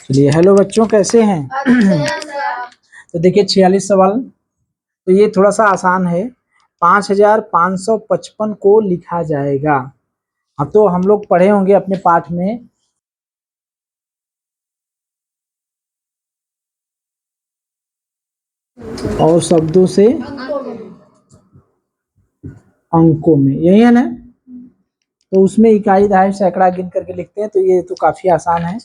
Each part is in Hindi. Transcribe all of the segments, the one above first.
चलिए, हेलो बच्चों, कैसे हैं? तो देखिए 46 सवाल। तो ये थोड़ा सा आसान है। 5555 को लिखा जाएगा। अब तो हम लोग पढ़े होंगे अपने पाठ में। और शब्दों से अंकों में, यही है ना? तो उसमें इकाई दहाई सैकड़ा गिन करके लिखते हैं। तो ये तो काफी आसान है।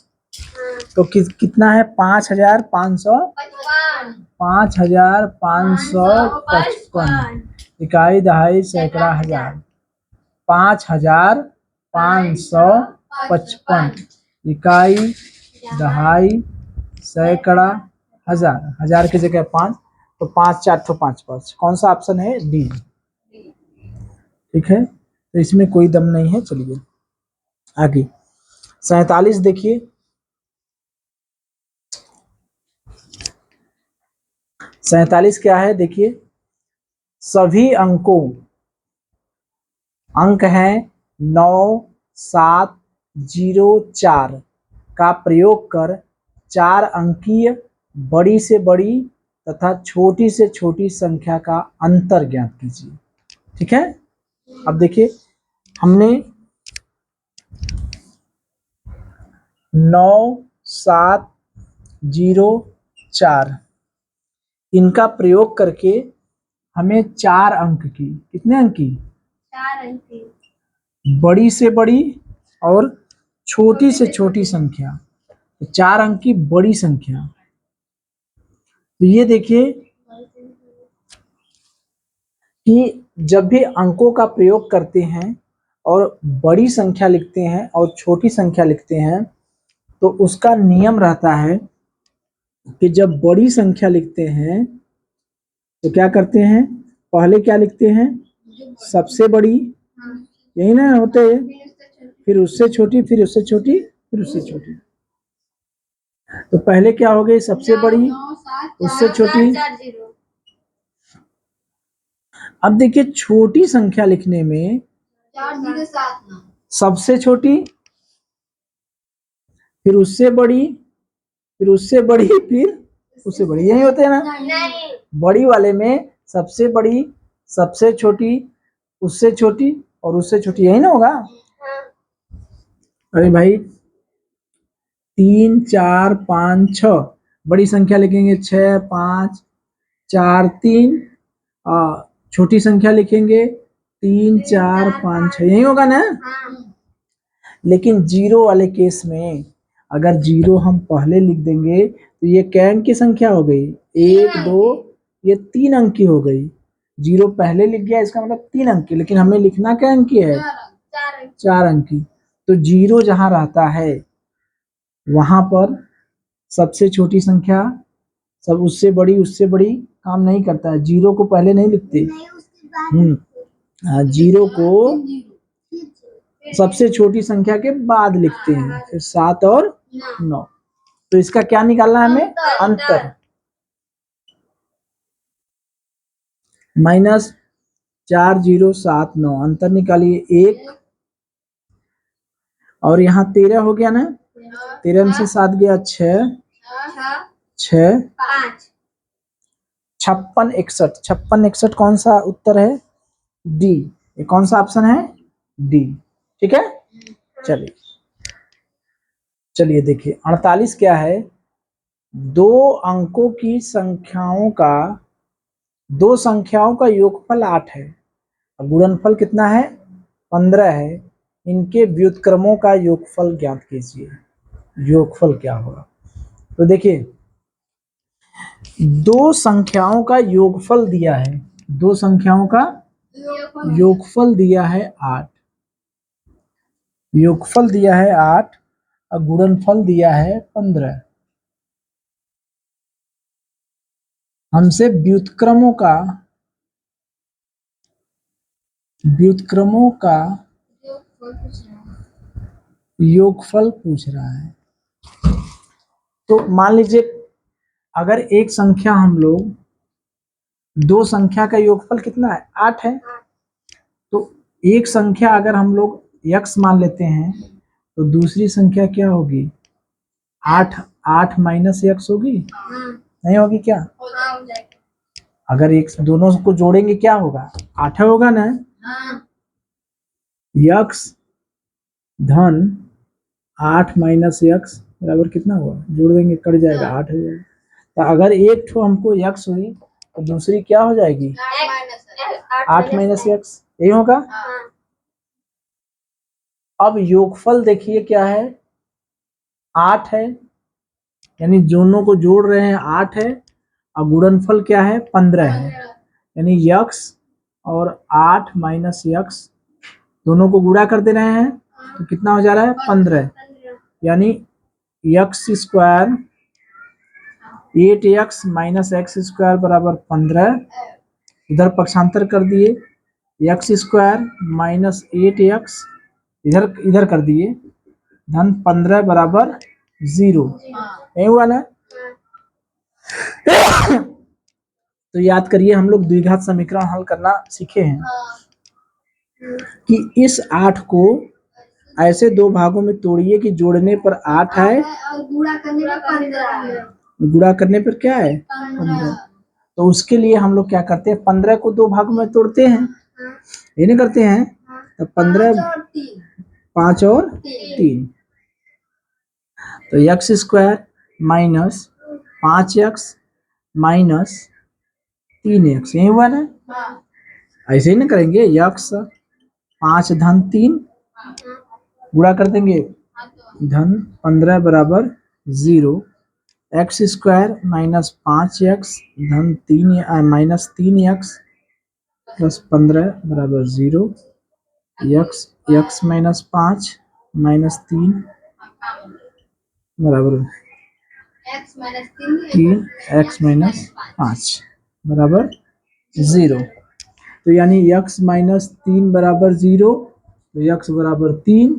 तो कितना है? 5555 इकाई दहाई सैकड़ा हजार। 5555 इकाई दहाई सैकड़ा हजार। हजार की जगह 5, तो 5 4 ठो 5 5। कौन सा ऑप्शन है? डी। ठीक है, तो इसमें कोई दम नहीं है। चलिए आगे 47 देखिए। 47 क्या है? देखिए, सभी अंकों अंक हैं 9 7 0 4 का प्रयोग कर 4 अंकीय बड़ी से बड़ी तथा छोटी से छोटी संख्या का अंतर ज्ञात कीजिए। ठीक है, अब देखिए हमने 9 7 0 4 इनका प्रयोग करके हमें 4 अंक की, कितने अंक की? 4 अंक की बड़ी से बड़ी और छोटी से छोटी संख्या, 4 अंक की बड़ी संख्या। तो ये देखिए कि जब भी अंकों का प्रयोग करते हैं और बड़ी संख्या लिखते हैं और छोटी संख्या लिखते हैं, तो उसका नियम रहता है कि जब बड़ी संख्या लिखते हैं तो क्या करते हैं? पहले क्या लिखते हैं? सबसे बड़ी, यही ना होते हैं। फिर उससे छोटी, फिर उससे छोटी, फिर उससे छोटी। तो पहले क्या हो गई? सबसे बड़ी, उससे छोटी। अब देखिए छोटी संख्या लिखने में सबसे छोटी, फिर उससे बड़ी, फिर उससे बड़ी, फिर उससे बड़ी, यही होते हैं ना? बड़ी वाले में सबसे बड़ी, सबसे छोटी, उससे छोटी और उससे छोटी, यही ना होगा? अरे भाई 3 4 5 6 बड़ी संख्या लिखेंगे 6 5 4 3, छोटी संख्या लिखेंगे 3 4 5 6, यही होगा ना? लेकिन जीरो वाले केस में अगर जीरो हम पहले लिख देंगे तो ये क्या अंक की संख्या हो गई? 1 2, ये 3 अंक की हो गई। जीरो पहले लिख गया, इसका मतलब 3 अंक की, लेकिन हमें लिखना क्या अंक की है? 4 अंक की। तो जीरो जहां रहता है वहां पर सबसे छोटी संख्या, सब उससे बड़ी काम नहीं करता है। जीरो को पहले नहीं लिखते। जीरो को सबसे छोटी संख्या के बाद लिखते हैं, फिर 7 और 9। तो इसका क्या निकालना है हमें? अंतर। -4 0 7 9, अंतर निकालिए 1। और यहाँ 13 हो गया ना? 13 में से 7 गया 6 6 56 61। 56 61 कौन सा उत्तर है? डी। ये कौन सा ऑप्शन है? डी। ठीक है, चलिए चलिए देखिए 48 क्या है? दो अंकों की संख्याओं का, दो संख्याओं का योगफल 8 है, गुणनफल कितना है? 15 है। इनके व्युत्क्रमों का योगफल ज्ञात कीजिए। योगफल क्या होगा? तो देखिए दो संख्याओं का योगफल दिया है, दो संख्याओं का योगफल दिया है 8, योगफल दिया है 8 और गुणनफल दिया है 15। हमसे व्युत्क्रमों का योगफल पूछ रहा है। तो मान लीजिए अगर एक संख्या, हम लोग दो संख्या का योगफल कितना है? 8 है। तो एक संख्या अगर हम लोग x मान लेते हैं तो दूसरी संख्या क्या होगी? 8 8 माइनस एक्स होगी, नहीं होगी क्या? अगर एक दोनों को जोड़ेंगे क्या होगा? 8 होगा ना। यक्स धन 8 माइनस एक्स बराबर कितना हुआ? जोड़ देंगे कट जाएगा, 8 हो जाएगा। तो अगर एक ठो हमको यक्स हुई तो दूसरी क्या हो जाएगी? 8 माइनस एक्स, यही होगा। अब योगफल देखिए क्या है? 8 है, यानी दोनों को जोड़ रहे हैं 8 है, और गुणनफल क्या है? 15 है। यानी यक्स और 8 माइनस यक्स दोनों को गुणा कर दे रहे हैं तो कितना हो जा रहा है? 15। यानी x square 8x minus x square बराबर 15। इधर पक्षांतर कर दिए, एक्स स्क्वायर माइनस 8x इधर इधर कर दिए, धन 15 बराबर 0। यही हुआ ना? तो याद करिए, हम लोग द्विघात समीकरण हल करना सीखे हैं कि इस 8 को ऐसे दो भागों में तोड़िए कि जोड़ने पर 8 है, गुणा करने पर क्या है? 15। तो उसके लिए हम लोग क्या करते हैं? 15 को दो भागों में तोड़ते हैं, ये नहीं करते हैं? तो 15 5 और 3, तो x square minus 5x minus 3x, यही हुआ ना? ऐसे ही ना करेंगे, यक्स 5 धन 3 गुणा कर देंगे, धन 15 बराबर 0। एक्स स्क्वायर माइनस 5x धन 3 माइनस 3x प्लस 15 बराबर 0। एक्स माइनस 5 माइनस 3 बराबर 3, एक्स माइनस 5 बराबर 0। तो यानी x माइनस 3 बराबर 0, तो x बराबर 3।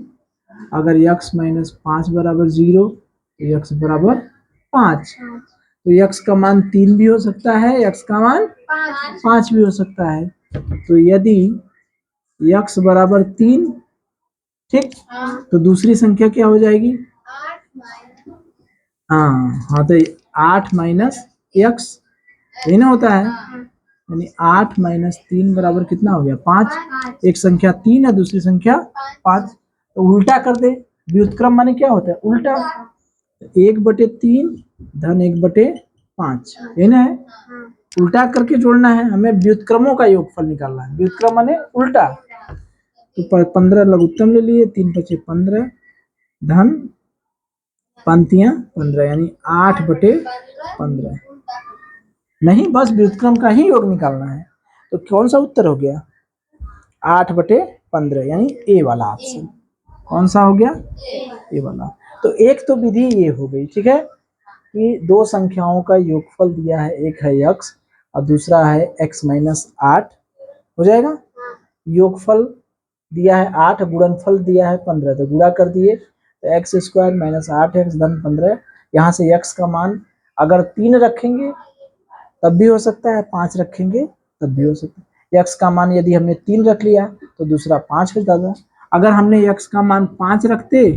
अगर x माइनस 5 बराबर 0 तो x बराबर 5। तो x का मान 3 भी हो सकता है, x का मान 5 भी हो सकता है। तो यदि x बराबर 3, ठीक, तो दूसरी संख्या क्या हो जाएगी? हाँ, तो 8 माइनस एक्स, यही ना होता है? यानी 8 माइनस 3 बराबर कितना हो गया? 5। एक संख्या 3 है, दूसरी संख्या 5। तो उल्टा कर दे, व्युत्क्रम माने क्या होता है? उल्टा। 1/3 धन 1/5, ये ना है? उल्टा करके जोड़ना है हमें, व्युत्क्रमों का योगफल निकालना है। व्युत्क्रम माने उल्टा। तो 15 लघुत्तम ले लिए, 3 × 5 = 15 धन पंक्तियां 15, यानी 8/15। नहीं, बस व्युत्क्रम का ही योग निकालना है। तो कौन सा उत्तर हो गया? 8/15, यानी ए वाला ऑप्शन। कौन सा हो गया? ए वाला। तो एक तो विधि ये हो गई, ठीक है, कि दो संख्याओं का योगफल दिया है, एक है x और दूसरा है x माइनस 8, हो जाएगा। योगफल दिया है 8, गुणनफल दिया है 15, तो गुणा कर दिए, तो एक्स स्क्वायर माइनस 8x धन 15। यहाँ से x का मान अगर 3 रखेंगे तब भी हो सकता है, 5 रखेंगे तब भी हो सकता है। x का मान यदि हमने 3 रख लिया तो दूसरा 5 हो जाता। अगर हमने x का मान 5 रखते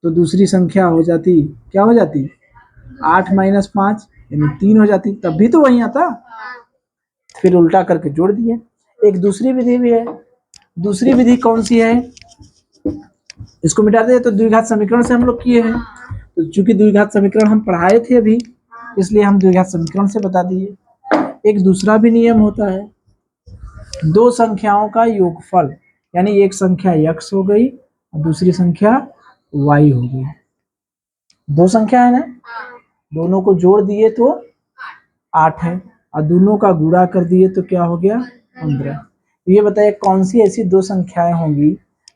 तो दूसरी संख्या हो जाती, क्या हो जाती? 8 माइनस 5 यानी 3 हो जाती, तब भी तो वही आता। फिर उल्टा करके जोड़ दिए। एक दूसरी विधि भी है। दूसरी विधि कौन सी है? इसको मिटा दे, तो द्विघात समीकरण से हम लोग किए हैं। तो चूंकि द्विघात समीकरण हम पढ़ाए थे अभी, इसलिए हम द्विघात समीकरण से बता दिए। एक दूसरा भी नियम होता है, दो संख्याओं का योगफल, यानी एक संख्या x हो गई और दूसरी संख्या y हो गई। दो संख्या है ना, दोनों को जोड़ दिए तो 8 है, और दोनों का गुणा कर दिए तो क्या हो गया? 15। ये बताइए कौन सी ऐसी दो संख्याएं होंगी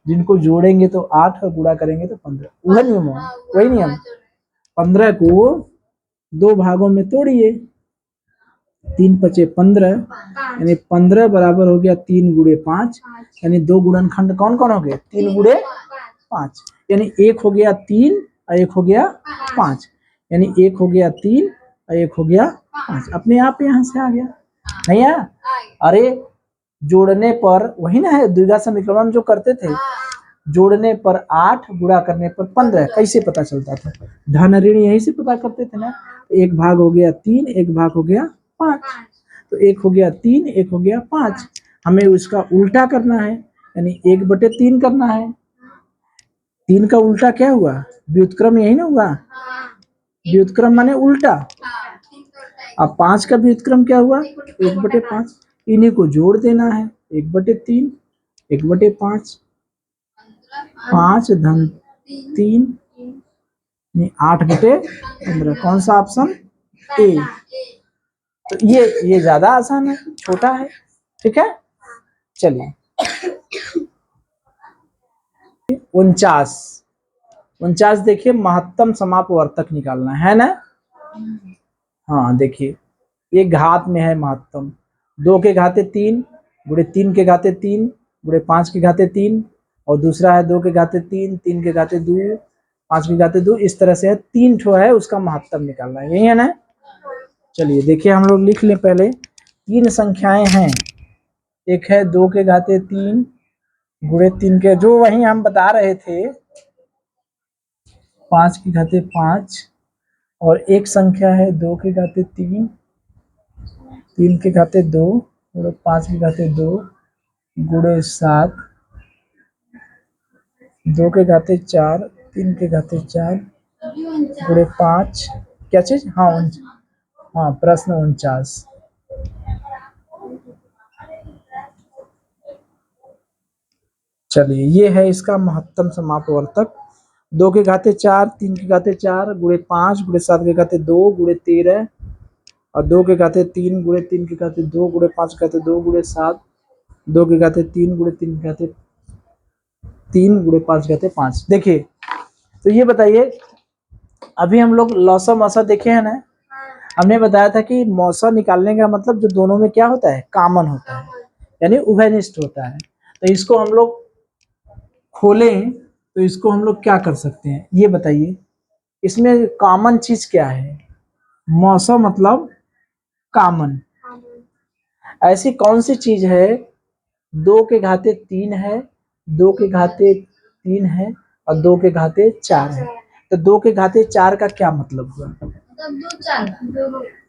जिनको जोड़ेंगे तो 8 और गुणा करेंगे तो 15? वही नियम है, वही नियम। 15 को दो भागों में तोड़िए, 3 × 5 = 15, यानी 15 बराबर हो गया 3 × 5, यानी दो गुणनखंड कौन कौन हो गए? 3 × 5, यानी एक हो गया 3 और एक हो गया 5, यानी एक हो गया 3 और एक हो गया 5। अपने आप यहाँ से आ गया, नहीं आया? अरे जोड़ने पर वही ना है, द्विघात समीकरण जो करते थे, जोड़ने पर 8, गुणा करने पर 15। कैसे पता चलता था? धन ऋण यहीं से पता करते थे ना। एक भाग हो गया 3, एक भाग हो गया 5, तो एक हो गया 3, एक हो गया 5। हमें उसका उल्टा करना है, यानी 1/3 करना है। 3 का उल्टा क्या हुआ? व्युत्क्रम यही ना हुआ, व्युत्क्रम माने उल्टा। अब 5 का व्युत्क्रम क्या हुआ? 1/5। इन्हीं को जोड़ देना है, 1/3, 1/5, 5 धन 3, 8/15। कौन सा ऑप्शन? ए। तो ये ज्यादा आसान है, छोटा है। ठीक है, चलिए 49। 49 देखिए, महत्तम समापवर्तक निकालना है ना। हाँ देखिए, ये घात में है महत्तम। 2 के घाते 3, गुणे 3 के घाते 3, गुणे 5 के घाते 3, और दूसरा है 2 के घाते 3, 3 के घाते 2, 5 के घाते 2। इस तरह से है, 3 ठो है, उसका महत्तम निकालना है, यही है ना। चलिए देखिए, हम लोग लिख लें पहले। 3 संख्याएं हैं। एक है 2 के घाते 3, गुणे 3 के, जो वही हम बता रहे थे, 5 के घाते 5, और एक संख्या है 2 के घाते 3, 3 के घाते 2, और 5 के घाते 2, गुणे 7, 2 के घाते 4, 3 के घाते 4, गुणे 5। क्या चीज? हाँ हाँ, प्रश्न 49। चलिए, ये है इसका महत्तम समापवर्तक। 2 के घाते 4, 3 के घाते 4, गुणे 5, गुणे 7 के घाते 2, गुणे 13, और 2 के घाते 3, गुणे 3 के घाते 2, गुणे 5 के घाते 2, गुणे 7, 2 के घाते 3, गुणे 3 के घाते 3, गुणे 5 के घाते 5। देखिए, तो ये बताइए, अभी हम लोग लौसा मौसा देखे हैं ना। हमने बताया था कि मौसा निकालने का मतलब जो दोनों में क्या होता है, कॉमन होता है, यानी उभयनिष्ठ होता है। तो इसको हम लोग खोलें, तो इसको हम लोग क्या कर सकते हैं, ये बताइए। इसमें कॉमन चीज क्या है? मौसा मतलब कॉमन। ऐसी कौन सी चीज है? 2 के घाते 3 है, 2 के घाते 3 है, और 2 के घाते 4 है। तो 2 के घाते 4 का क्या मतलब हुआ?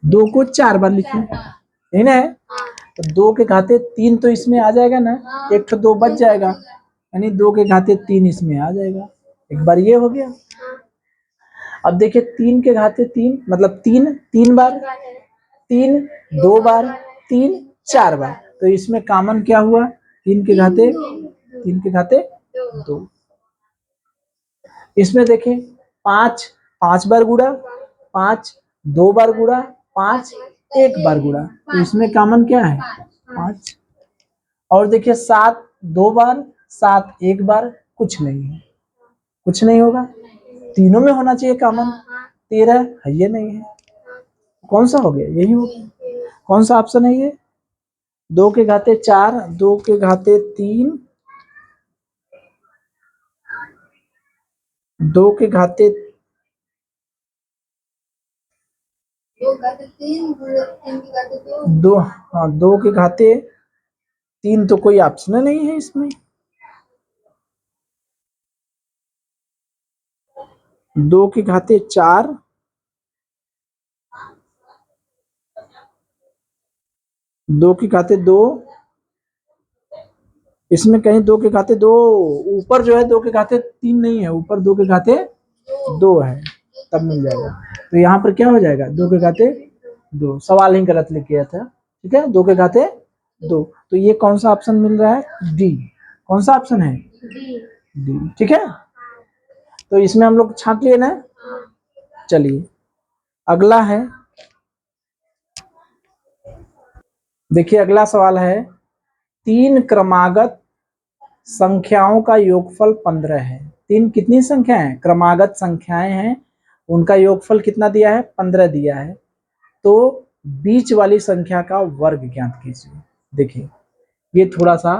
2 को 4 बार लिखे, यही ना है। तो 2 के घाते 3 तो इसमें आ जाएगा ना, एक तो 2 बच जाएगा, यानी 2 के घाते 3 इसमें आ जाएगा। एक बार ये हो गया। अब देखिए, 3 के घाते 3 मतलब 3 3 बार, 3 2 बार, 3 4 बार। तो इसमें कॉमन क्या हुआ? 3 के घाते 2। इसमें देखिए, 5 5 बार गुड़ा, 5 2 बार गुड़ा, 5 1 बार गुड़ा। तो इसमें कॉमन क्या है? 5। और देखिए, 7 2 बार, 7 1 बार, कुछ नहीं है, कुछ नहीं होगा। तीनों में होना चाहिए कॉमन। 13 है, ये नहीं है। कौन सा हो गया? यही हो गया। कौन सा ऑप्शन है ये? 2 के घाते 4, 2 के घाते 3, 2 के घाते 2, हाँ 2 के घाते 3 तो कोई ऑप्शन नहीं है इसमें। 2 के घाते 4, 2 के घाते 2, इसमें कहीं 2 के घाते 2 ऊपर जो है, 2 के घाते 3 नहीं है, ऊपर 2 के घाते 2 है, तब मिल जाएगा। तो यहाँ पर क्या हो जाएगा? 2 के घाते 2। सवाल ही गलत लिख गया था, ठीक है। 2 के घाते 2। तो ये कौन सा ऑप्शन मिल रहा है? डी। कौन सा ऑप्शन है? डी, ठीक है। तो इसमें हम लोग छांट लिए ना। चलिए, अगला है, देखिए अगला सवाल है, 3 क्रमागत संख्याओं का योगफल 15 है। 3 कितनी संख्याएं? क्रमागत संख्याएं हैं, उनका योगफल कितना दिया है? 15 दिया है। तो बीच वाली संख्या का वर्ग ज्ञात कीजिए। देखिए, ये थोड़ा सा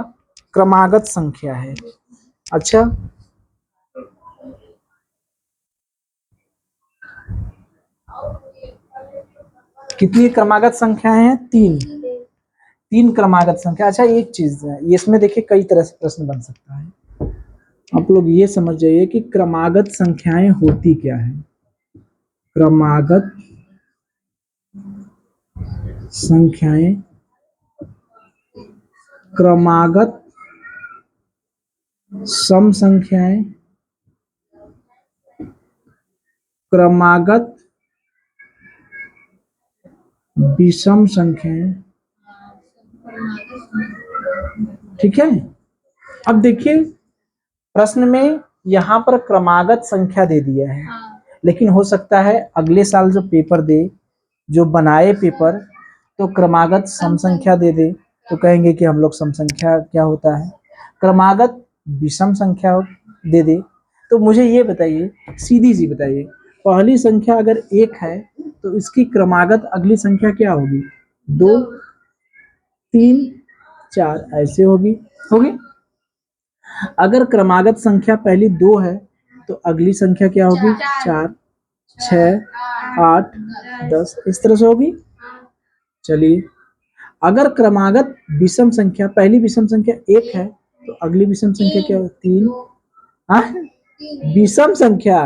क्रमागत संख्या है। अच्छा, कितनी क्रमागत संख्याएं हैं? 3। 3 क्रमागत संख्या। अच्छा, एक चीज है, इसमें देखिए कई तरह से प्रश्न बन सकता है। आप लोग ये समझ जाइए कि क्रमागत संख्याएं होती क्या है। क्रमागत संख्याएं, क्रमागत सम संख्याएं, क्रमागत विषम संख्याएं। ठीक है, अब देखिए प्रश्न में यहाँ पर क्रमागत संख्या दे दिया है, लेकिन हो सकता है अगले साल जो पेपर दे, जो बनाए पेपर, तो क्रमागत सम संख्या दे दे, तो कहेंगे कि हम लोग सम संख्या क्या होता है, क्रमागत विषम संख्या दे दे। तो मुझे ये बताइए, सीधी सी बताइए, पहली संख्या अगर 1 है तो इसकी क्रमागत अगली संख्या क्या होगी? 2, 3, 4 ऐसे होगी होगी। अगर क्रमागत संख्या पहली 2 है तो अगली संख्या क्या होगी? 4, 6, 8, 10 इस तरह से होगी। चलिए, अगर क्रमागत विषम संख्या, पहली विषम संख्या 1 है तो अगली विषम संख्या क्या होगी? 3। हाँ, विषम संख्या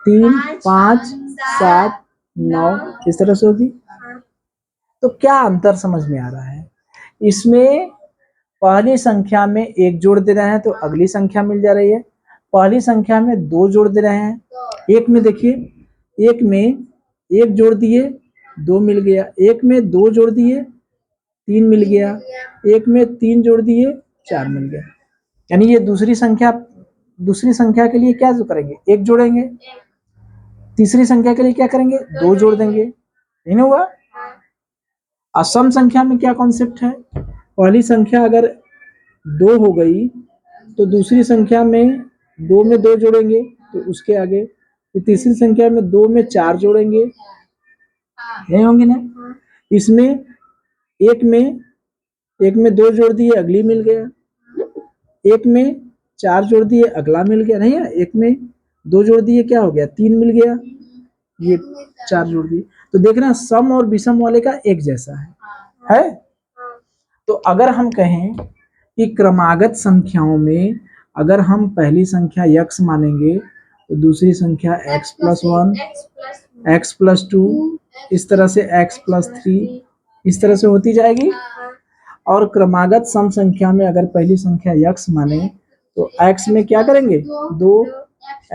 3, 5, 7, 9 इस तरह से होगी। तो क्या अंतर समझ में आ रहा है? इसमें पहली संख्या में 1 जोड़ दे रहे हैं तो अगली संख्या मिल जा रही है, पहली संख्या में 2 जोड़ दे रहे हैं, एक में देखिए, एक में 1 जोड़ दिए 2 मिल गया, एक में 2 जोड़ दिए 3 मिल गया, एक में 3 जोड़ दिए 4 मिल गया। यानी ये दूसरी संख्या के लिए क्या जो करेंगे? 1 जोड़ेंगे, तीसरी संख्या के लिए क्या करेंगे? 2 जोड़ देंगे, नहीं हुआ? असम संख्या में क्या कॉन्सेप्ट है? पहली संख्या अगर 2 हो गई तो दूसरी संख्या में 2 में 2 जोड़ेंगे तो उसके आगे, फिर तीसरी संख्या में 2 में 4 जोड़ेंगे, नहीं होंगे ना? इसमें एक में 2 जोड़ दिए अगली मिल गया, एक में 4 जोड़ दिए अगला मिल गया, नहीं है? एक में 2 जोड़ दिए क्या हो गया? 3 मिल गया, ये 4 जोड़ दिए। तो देख रहे हैं सम और विषम वाले का एक जैसा है? तो अगर हम कहें कि क्रमागत संख्याओं में अगर हम पहली संख्या x मानेंगे तो दूसरी संख्या x+1, x+2, इस तरह से x+3 इस तरह से होती जाएगी। और क्रमागत सम संख्या में अगर पहली संख्या x माने तो x में क्या करेंगे? 2,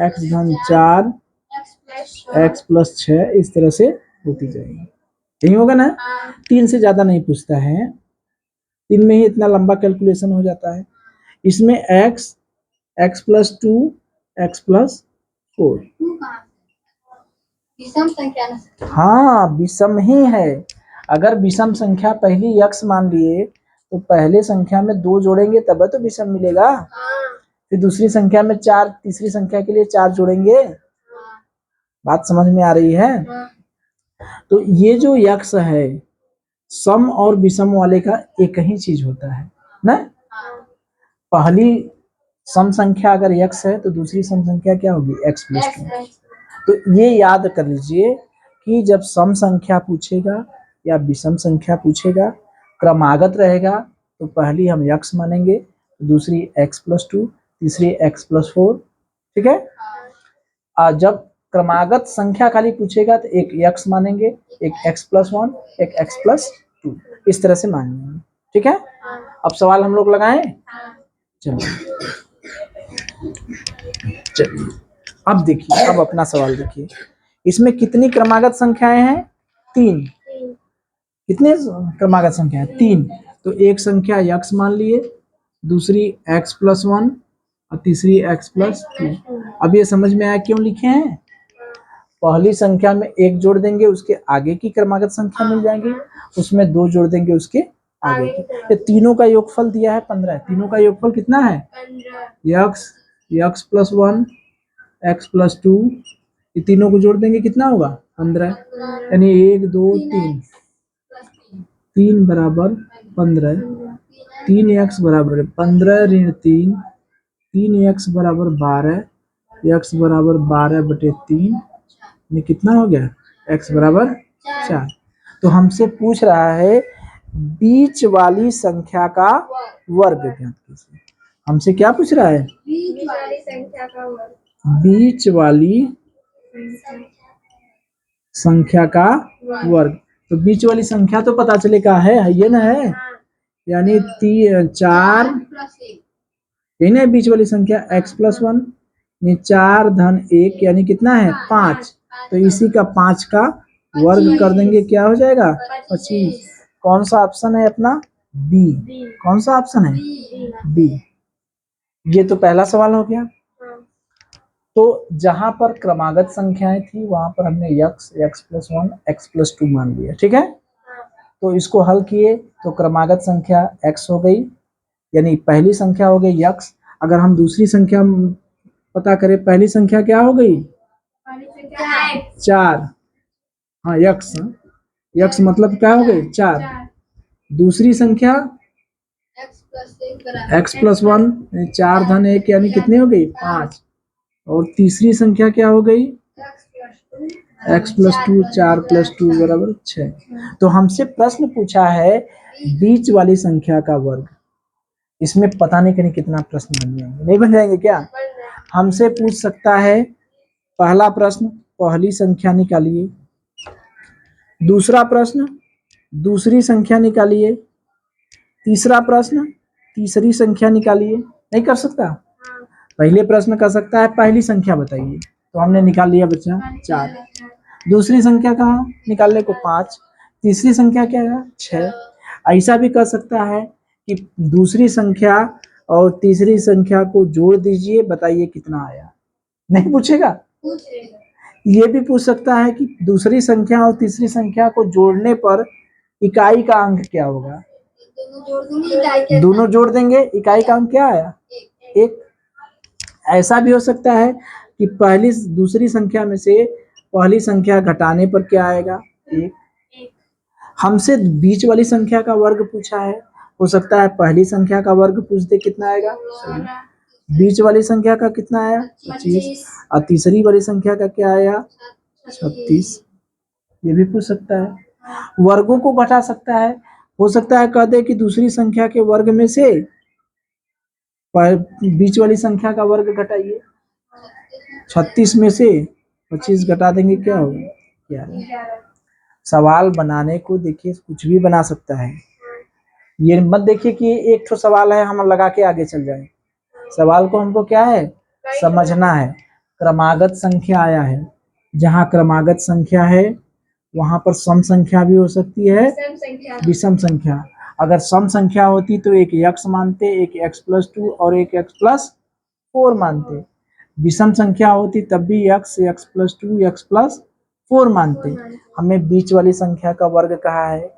x⁴, x+6 इस तरह से होती जाएगी, यही होगा ना? 3 से ज्यादा नहीं पूछता है, 3 में ही इतना लंबा कैलकुलेशन हो जाता है। इसमें x, x+2, x+4 विषम संख्या, हाँ विषम ही है। अगर विषम संख्या पहली x मान लिए तो पहले संख्या में 2 जोड़ेंगे तब तो विषम मिलेगा, फिर दूसरी संख्या में 4, तीसरी संख्या के लिए 4 जोड़ेंगे। बात समझ में आ रही है? तो ये जो x है सम और विषम वाले का एक ही चीज होता है ना? पहली सम संख्या अगर x है तो दूसरी सम संख्या क्या होगी? x+2। तो ये याद कर लीजिए कि जब सम संख्या पूछेगा या विषम संख्या पूछेगा, क्रमागत रहेगा तो पहली हम x मानेंगे, दूसरी x+2, तीसरी x+4, ठीक है? जब क्रमागत संख्या खाली पूछेगा तो एक x मानेंगे, एक x+1, एक x+2 इस तरह से मानेंगे, ठीक है? अब सवाल हम लोग लगाएं, चलिए अब देखिए, अब अपना सवाल देखिए, इसमें कितनी क्रमागत संख्याएं हैं? 3। कितने क्रमागत संख्या है? 3। तो एक संख्या x मान लिए, दूसरी x+1 और तीसरी x+2। अब ये समझ में आया क्यों लिखे हैं? पहली संख्या में 1 जोड़ देंगे उसके आगे की क्रमागत संख्या मिल जाएंगी, उसमें 2 जोड़ देंगे उसके आगे की। ये तीनों का योगफल दिया है 15, तीनों का योगफल कितना है? x+1, x+2, ये तीनों को जोड़ देंगे कितना होगा? 15, यानी 1, 2, 3, 3 बराबर 15, 3x बराबर 15 ऋण 3, 3x बराबर 12, x बराबर 12/3, ये कितना हो गया? x बराबर 4। तो हमसे पूछ रहा है बीच वाली संख्या का वर्ग ज्ञात कीजिए। हमसे क्या पूछ रहा है? बीच वाली संख्या का वर्ग। बीच वाली संख्या का वर्ग। तो बीच वाली संख्या तो पता चलेगा है ये ना है, यानी 4 यही ना बीच वाली संख्या x+1 यानी 4 धन 1 यानी कितना है 5। तो इसी का 5 का वर्ग कर देंगे, क्या हो जाएगा 25। कौन सा ऑप्शन है अपना? बी। कौन सा ऑप्शन है? बी। ये तो पहला सवाल हो गया। तो जहां पर क्रमागत संख्याएं थी वहां पर हमने x+1 x+2 मान लिया, ठीक है। तो इसको हल किए तो क्रमागत संख्या x हो गई, यानी पहली संख्या हो गई x। अगर हम दूसरी संख्या पता करें, पहली संख्या क्या हो गई? 4। हाँ x मतलब क्या हो गई? 4। दूसरी संख्या x+1 4 धन 1 यानी कितनी हो गई 5। और तीसरी संख्या क्या हो गई? x+2 4+2 बराबर 6। तो हमसे प्रश्न पूछा है बीच वाली संख्या का वर्ग। इसमें पता नहीं कहीं कितना प्रश्न बन जाएंगे, नहीं बन जाएंगे क्या? हमसे पूछ सकता है पहला प्रश्न पहली संख्या निकालिए, दूसरा प्रश्न दूसरी संख्या निकालिए, तीसरा प्रश्न तीसरी संख्या निकालिए। नहीं कर सकता? पहले प्रश्न कर सकता है पहली संख्या बताइए, तो हमने निकाल लिया बच्चा 4। दूसरी संख्या कहाँ निकालने को 5, तीसरी संख्या क्या है 6। ऐसा भी कर सकता है कि दूसरी संख्या और तीसरी संख्या को जोड़ दीजिए, बताइए कितना आया। नहीं पूछेगा? ये भी पूछ सकता है कि दूसरी संख्या और तीसरी संख्या को जोड़ने पर इकाई का अंक क्या होगा। दोनों जोड़ देंगे, इकाई का अंक क्या आया 1। ऐसा भी हो सकता है कि पहली दूसरी संख्या में से पहली संख्या घटाने पर क्या आएगा 1। हमसे बीच वाली संख्या का वर्ग पूछा है, हो सकता है पहली संख्या का वर्ग पूछ दे, कितना आएगा 16। बीच वाली संख्या का कितना आया 25 और तीसरी वाली संख्या का क्या आया 36। ये भी पूछ सकता है। वर्गों को घटा सकता है, हो सकता है कह दे कि दूसरी संख्या के वर्ग में से बीच वाली संख्या का वर्ग घटाइए, 36 में से 25 घटा देंगे क्या होगा 11। सवाल बनाने को देखिए कुछ भी बना सकता है, ये मत देखिए कि एक तो सवाल है हम लगा के आगे चल जाए। सवाल को हमको क्या है समझना है। क्रमागत संख्या आया है, जहाँ क्रमागत संख्या है वहां पर सम संख्या भी हो सकती है, विषम संख्या। अगर सम संख्या होती तो एक x मानते, एक x+2 और एक x+4 मानते। विषम संख्या होती तब भी x, x+2, x+4 मानते। हमें बीच वाली संख्या का वर्ग कहा है,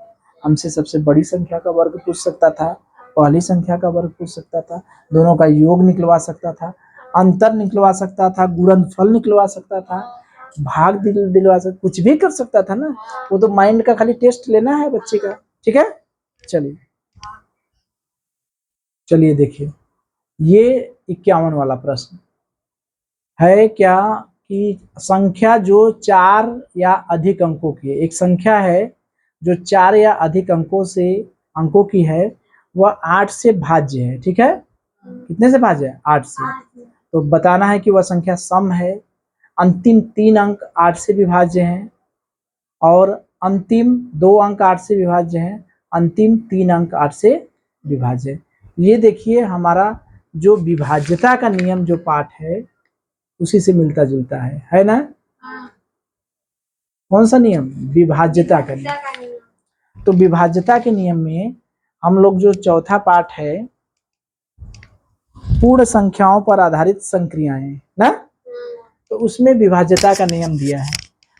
हमसे सबसे बड़ी संख्या का वर्ग पूछ सकता था, पहली संख्या का वर्ग पूछ सकता था, दोनों का योग निकलवा सकता था, अंतर निकलवा सकता था, गुणनफल निकलवा सकता था, भाग दिलवा सकता, कुछ भी कर सकता था ना। वो तो माइंड का खाली टेस्ट लेना है बच्चे का, ठीक है। चलिए देखिए, ये 51 वाला प्रश्न है क्या कि संख्या जो 4 या अधिक अंकों की, एक संख्या है जो 4 या अधिक अंकों की है, वह 8 से भाज्य है, ठीक है। कितने से भाज्य है 8 से। तो बताना है कि वह संख्या सम है, अंतिम 3 अंक 8 से विभाज्य हैं और अंतिम 2 अंक 8 से विभाज्य हैं, अंतिम 3 अंक 8 से विभाज्य। ये देखिए हमारा जो विभाज्यता का नियम जो पाठ है उसी से मिलता जुलता है ना। कौन सा नियम? विभाज्यता का नियम। तो विभाज्यता के नियम में हम लोग जो चौथा पाठ है पूर्ण संख्याओं पर आधारित संक्रियाएं ना, तो उसमें विभाज्यता का नियम दिया है।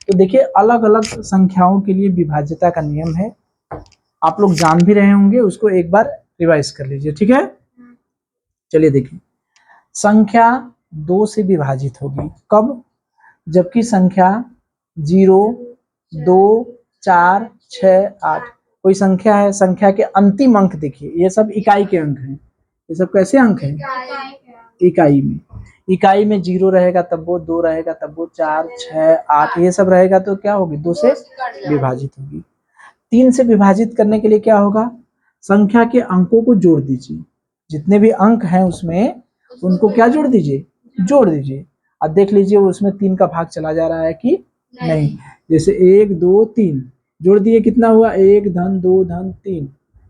तो देखिए अलग अलग संख्याओं के लिए विभाज्यता का नियम है, आप लोग जान भी रहे होंगे, उसको एक बार रिवाइज कर लीजिए, ठीक है। चलिए देखिए, संख्या 2 से विभाजित होगी कब? जबकि संख्या 0, 2, 4, 6, 8 कोई संख्या है, संख्या के अंतिम अंक देखिए, ये सब इकाई के अंक हैं। ये सब कैसे अंक हैं? इकाई में। इकाई में 0 रहेगा तब वो 2 रहेगा, तब वो 4, 6, 8 ये सब रहेगा, तो क्या होगी 2 से विभाजित होगी। 3 से विभाजित करने के लिए क्या होगा? संख्या के अंकों को जोड़ दीजिए, जितने भी अंक हैं उसमें उनको क्या जोड़ दीजिए, जोड़ दीजिए। अब देख लीजिए उसमें 3 का भाग चला जा रहा है कि नहीं। जैसे 1 2 3 जोड़ दिए, कितना हुआ, 1 धन 2 धन 3,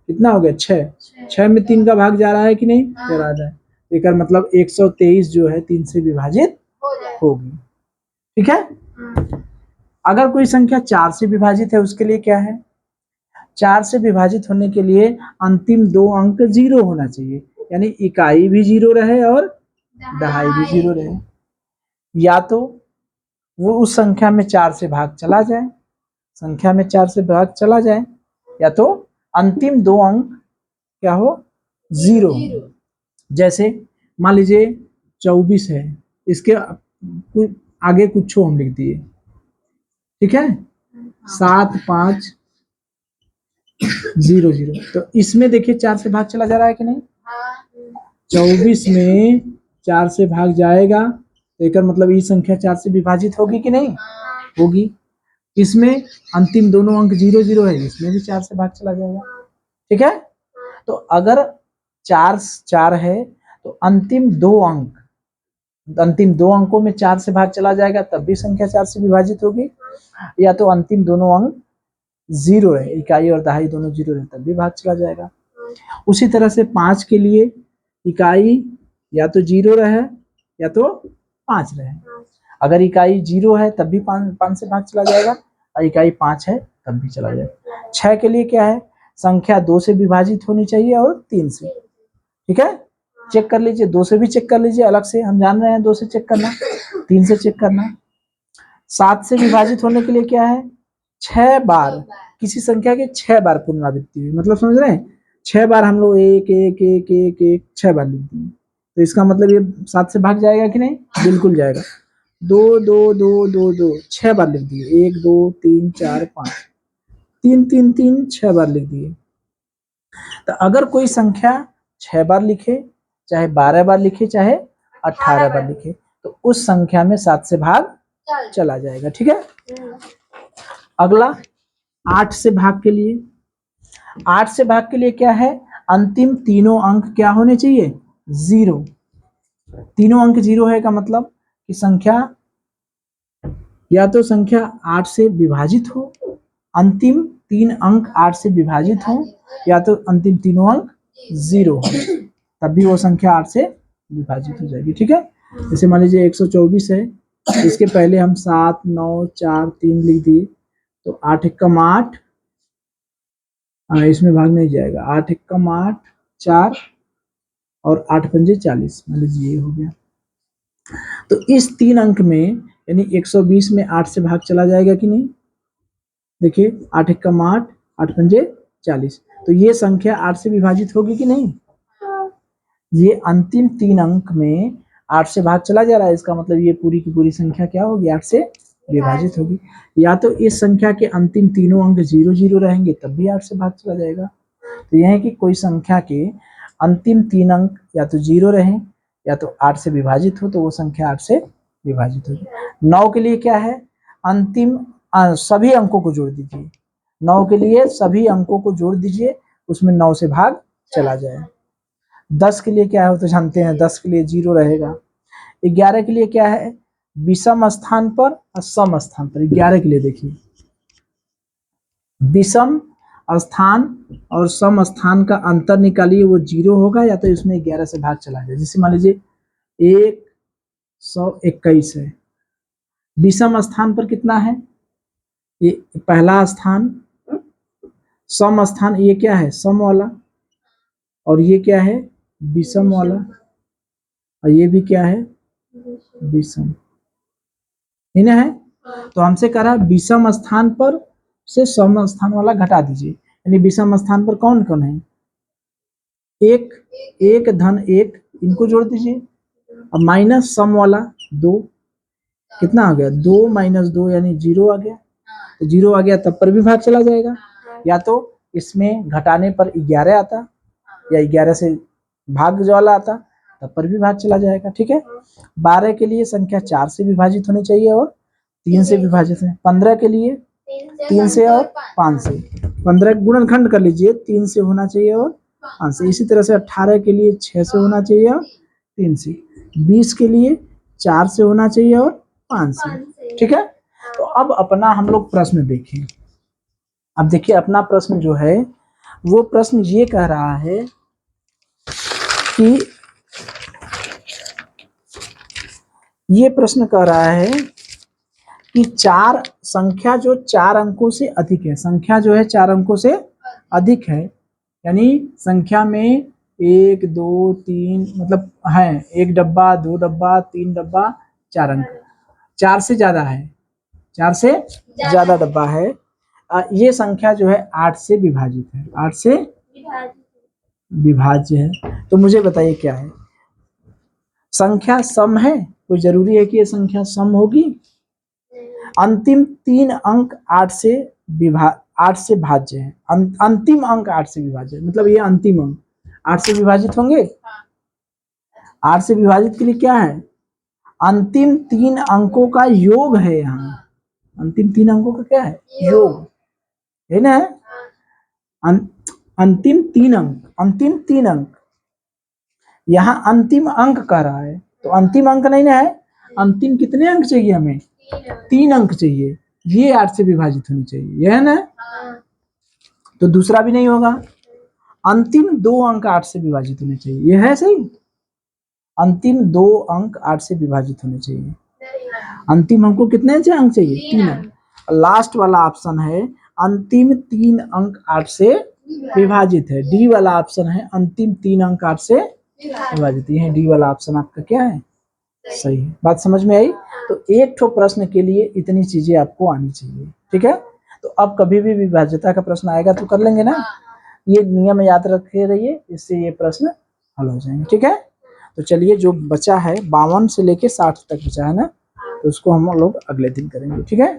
कितना हो गया 6। 6 में 3 का भाग जा रहा है कि नहीं, जा रहा है। एक मतलब 123 जो है 3 से विभाजित होगी। ठीक है। अगर कोई संख्या 4 से विभाजित है उसके लिए क्या है, 4 से विभाजित होने के लिए अंतिम 2 अंक 0 होना चाहिए, यानी इकाई भी 0 रहे और दहाई भी 0 रहे। या तो वो उस संख्या में 4 से भाग चला जाए, संख्या में 4 से भाग चला जाए, या तो अंतिम 2 अंक क्या हो, 0। जैसे मान लीजिए 24 है, इसके आगे कुछ हम लिख दिए, ठीक है, 7 5 0 0, तो इसमें देखिए 4 से भाग चला जा रहा है कि नहीं, 24 में 4 से भाग जाएगा तो एक मतलब ये संख्या 4 से विभाजित होगी कि नहीं, होगी। इसमें अंतिम दोनों अंक 0 0 है, इसमें भी 4 से भाग चला जाएगा। ठीक है। तो अगर 4 है तो अंतिम 2 अंक, अंतिम 2 अंकों में 4 से भाग चला जाएगा तब भी संख्या 4 से विभाजित होगी, या तो अंतिम दोनों अंक 0 है, इकाई और दहाई दोनों 0 है तब भी भाग चला जाएगा। उसी तरह से 5 के लिए इकाई या तो 0 रहे या तो 5 रहे। अगर इकाई 0 है तब भी 5 से भाग चला जाएगा, और इकाई 5 है तब भी चला जाएगा। 6 के लिए क्या है, संख्या 2 से विभाजित होनी चाहिए और 3 से। ठीक है, चेक कर लीजिए, 2 से भी चेक कर लीजिए, अलग से हम जान रहे हैं 2 से चेक करना, 3 से चेक करना। 7 से विभाजित होने के लिए क्या है, 6 बार, किसी संख्या के 6 बार पुनरावृत्ति हुई, मतलब समझ रहे हैं, 6 बार हम लोग 1 1 1 1 1 6 बार लिख दिए, तो इसका मतलब ये 7 से भाग जाएगा कि नहीं, बिल्कुल जाएगा। 2 2 2 2 2 6 बार लिख दिए, 1 2 3 4 5 3 3 3 6 बार लिख दिए। तो अगर कोई संख्या 6 बार लिखे, चाहे 12 बार लिखे, चाहे 18 बार लिखे, तो उस संख्या में 7 से भाग चला जाएगा। ठीक है। अगला 8 से भाग के लिए, 8 से भाग के लिए क्या है, अंतिम तीनों अंक क्या होने चाहिए, 0। तीनों अंक 0 है का मतलब कि संख्या या तो संख्या 8 से विभाजित हो, अंतिम 3 अंक 8 से विभाजित हो, या तो अंतिम तीनों अंक 0 हो, तब भी वो संख्या 8 से विभाजित हो जाएगी। ठीक है। जैसे मान लीजिए 124 है, इसके पहले हम 7 9 4 3 लिख दिए, तो 8 एकम 8, इसमें भाग नहीं जाएगा, 8 एकम 8 4 और 8 पंजे 40, मान लीजिए ये हो गया। तो इस 3 अंक में यानी 120 में 8 से भाग चला जाएगा कि नहीं, देखिए 8 एकम 8 8 पंजे 40, तो ये संख्या 8 से विभाजित होगी कि नहीं, ये अंतिम 3 अंक में 8 से भाग चला जा रहा है, इसका मतलब ये पूरी की पूरी संख्या क्या होगी, 8 से विभाजित होगी। या तो इस संख्या के अंतिम तीनों अंक 0 0 रहेंगे तब भी 8 से भाग चला जाएगा। तो यह है कि कोई संख्या के अंतिम 3 अंक या तो 0 रहें या तो 8 से विभाजित हो, तो वो संख्या 8 से विभाजित होगी। 9 के लिए क्या है, अंतिम सभी अंकों को जोड़ दीजिए, 9 के लिए सभी अंकों को जोड़ दीजिए, उसमें 9 से भाग चला जाए। 10 के लिए क्या है, तो जानते हैं 10 के लिए 0 रहेगा। 11 के लिए क्या है, विषम स्थान पर और सम स्थान पर। 11 के लिए देखिए, विषम स्थान और सम स्थान का अंतर निकालिए, वो 0 होगा या तो इसमें 11 से भाग चला जाए। जैसे मान लीजिए 121 है, विषम स्थान पर कितना है, ये पहला स्थान, सम स्थान ये क्या है, सम वाला, और ये क्या है, विषम वाला, और ये भी क्या है, विषम, है। तो हमसे कह रहा है विषम स्थान पर से सम स्थान वाला घटा दीजिए, यानी विषम स्थान पर कौन कौन है, 1 1 धन 1, इनको जोड़ दीजिए, अब माइनस सम वाला 2, कितना आ गया, 2 माइनस 2 यानी 0 आ गया, तो 0 आ गया तब पर भी भाग चला जाएगा। या तो इसमें घटाने पर 11 आता, या 11 से भाग वाला आता तब पर भी भाग चला जाएगा। ठीक है। 12 के लिए संख्या 4 से विभाजित होनी चाहिए और 3 से विभाजित है। 15 के लिए 3 से और 5 से, 15 गुणनखंड कर लीजिए, 3 से होना चाहिए और 5 से। इसी तरह से 18 के लिए 6 से होना चाहिए और 3 से। 20 के लिए 4 से होना चाहिए और 5 से। ठीक है, तो अब अपना हम लोग प्रश्न देखें। अब देखिए अपना प्रश्न जो है वो प्रश्न ये कह रहा है कि ये प्रश्न कह रहा है कि चार संख्या जो 4 अंकों से अधिक है, संख्या जो है 4 अंकों से अधिक है, यानी संख्या में 1 2 3 मतलब है 1 डब्बा 2 डब्बा 3 डब्बा 4 अंक, 4 से ज्यादा है, 4 से ज्यादा डब्बा है। ये संख्या जो है 8 से विभाजित है, 8 से विभाज्य है। तो मुझे बताइए क्या है, संख्या सम है? कोई जरूरी है कि ये संख्या सम होगी? अंतिम 3 अंक 8 से भाज्य है। अंतिम अंक 8 से विभाज्य है, मतलब ये अंतिम अंक 8 से विभाजित होंगे। 8 से विभाजित के लिए क्या है, अंतिम 3 अंकों का योग है। यहाँ अंतिम 3 अंकों का क्या है, योग है ना। अंतिम 3 अंक, अंतिम 3 अंक, यहाँ अंतिम अंक कह रहा है तो अंतिम अंक नहीं ना है। अंतिम कितने अंक चाहिए हमें, 3 अंक चाहिए, ये 8 से विभाजित होनी चाहिए, यह है ना। तो दूसरा भी नहीं होगा, अंतिम 2 अंक 8 से विभाजित होने चाहिए, यह है सही। अंतिम 2 अंक 8 से विभाजित होने चाहिए। अंतिम हमको कितने अंक चाहिए, 3 अंक। लास्ट वाला ऑप्शन है अंतिम 3 अंक 8 से विभाजित है। डी वाला ऑप्शन है अंतिम 3 अंक 8 से विभाजित है। डी वाला ऑप्शन आपका क्या है, सही है। बात समझ में आई? तो एक ठो प्रश्न के लिए इतनी चीजें आपको आनी चाहिए, ठीक है। तो अब कभी भी विभाज्यता का प्रश्न आएगा तो कर लेंगे ना, ये नियम याद रखे रहिए, इससे ये प्रश्न हल हो जाएंगे, ठीक है। तो चलिए जो बचा है 52 से लेके 60 तक बचा है ना, तो उसको हम लोग अगले दिन करेंगे, ठीक है।